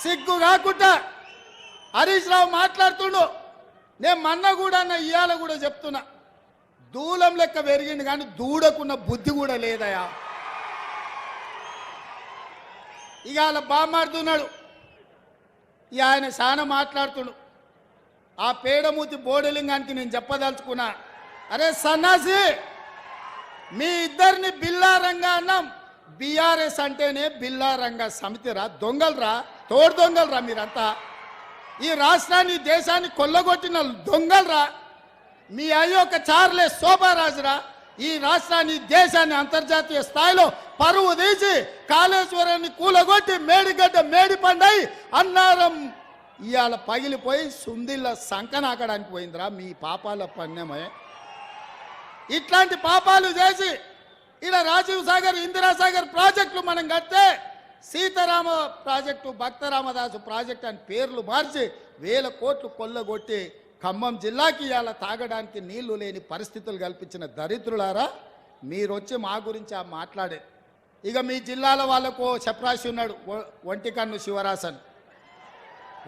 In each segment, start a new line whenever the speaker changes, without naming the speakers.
సిగ్గు కాకుండా హరీష్ రావు మాట్లాడుతుండు. నేను మొన్న కూడా అన్న ఇవాళ కూడా చెప్తున్నా, దూలం లెక్క పెరిగింది కానీ దూడకున్న బుద్ధి కూడా లేదయా. ఇక అలా బామాడుతున్నాడు. ఇక ఆయన చాలా మాట్లాడుతుడు. ఆ పేడమూతి బోడలింగానికి నేను చెప్పదలుచుకున్నా, అరే సన్నాసి, మీ ఇద్దరిని బిల్లారంగా అన్నాం. బీఆర్ఎస్ అంటేనే బిల్లారంగా సమితిరా, దొంగలరా, తోడు దొంగలరా మీరంతా. ఈ రాష్ట్రాన్ని దేశాన్ని కొల్లగొట్టిన దొంగలరా. మీ అయ్యొక్క చార్లే శోభారాజురా. ఈ రాష్ట్రాన్ని దేశాన్ని అంతర్జాతీయ స్థాయిలో పరువు తీసి కాళేశ్వరాన్ని కూలగొట్టి మేడిగడ్డ మేడిపండై అన్నారం ఇవాళ పగిలిపోయి సుందిళ్ళ సంకనాకడానికి పోయిందిరా. మీ పాపాల పణ్యమే. ఇట్లాంటి పాపాలు చేసి ఇలా రాజీవ్ సాగర్, ఇందిరాసాగర్ ప్రాజెక్టులు మనం కడితే సీతారామ ప్రాజెక్టు, భక్తరామదాసు ప్రాజెక్టు అని పేర్లు మార్చి 1000 కోట్లు కొల్లగొట్టి ఖమ్మం జిల్లాకి ఇవాళ తాగడానికి నీళ్లు లేని పరిస్థితులు కల్పించిన దరిద్రులారా, మీరు వచ్చి మా గురించి మాట్లాడే. ఇక మీ జిల్లాల వాళ్ళకు చపరాశి ఉన్నాడు, ఒంటికన్ను శివరాసన్.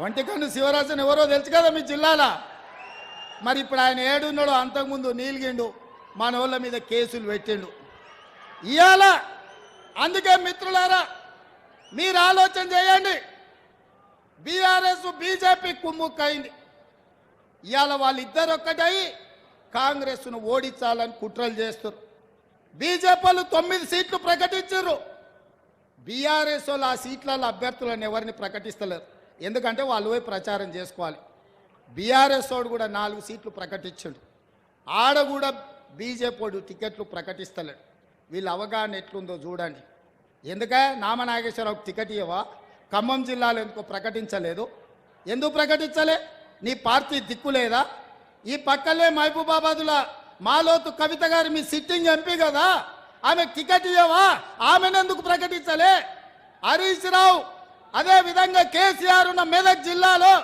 ఒంటికన్ను శివరాసన్ ఎవరో తెలుసు కదా మీ జిల్లాల. మరి ఇప్పుడు ఆయన ఏడున్నాడు, అంతకుముందు నీలిగిండు, మన వాళ్ళ మీద కేసులు పెట్టిండు ఇవాళ. అందుకే మిత్రులారా, మీరు ఆలోచన చేయండి. బీఆర్ఎస్ బీజేపీ కుమ్ముక్కైంది. ఇవాళ వాళ్ళిద్దరు ఒక్కటై కాంగ్రెస్ను ఓడించాలని కుట్రలు చేస్తారు. బీజేపీ వాళ్ళు 9 సీట్లు ప్రకటించారు. బీఆర్ఎస్ వాళ్ళు ఆ సీట్లలో అభ్యర్థులను ఎవరిని ప్రకటిస్తలేరు, ఎందుకంటే వాళ్ళు పోయి ప్రచారం చేసుకోవాలి. బీఆర్ఎస్ వాడు కూడా 4 సీట్లు ప్రకటించాడు. ఆడ కూడా బీజేపీ వాడు టికెట్లు ప్రకటిస్తలేడు. వీళ్ళ అవగాహన ఎట్లుందో చూడండి. ఎందుక నామనాగేశ్వరరావుకి టికెట్ ఇవ్వవా? ఖమ్మం జిల్లాలో ఎందుకో ప్రకటించలేదు? ఎందుకు ప్రకటించలే? నీ పార్టీ దిక్కు లేదా? ఈ పక్కలే మహబూబాబాదుల మాలోతు కవిత గారు మీ సిట్టింగ్ ఎంపీ కదా, ఆమె టికెట్ ఇవ్వవా? ఆమెనెందుకు ప్రకటించలే? హరీష్ రావు అదే విధంగా కేసీఆర్ ఉన్న మెదక్ జిల్లాలో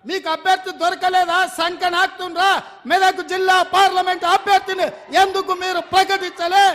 మీకు అభ్యర్థి దొరకలేదా? సంకనాక్తుండ్రా. మెదక్ జిల్లా పార్లమెంట్ అభ్యర్థిని ఎందుకు మీరు ప్రకటించలే?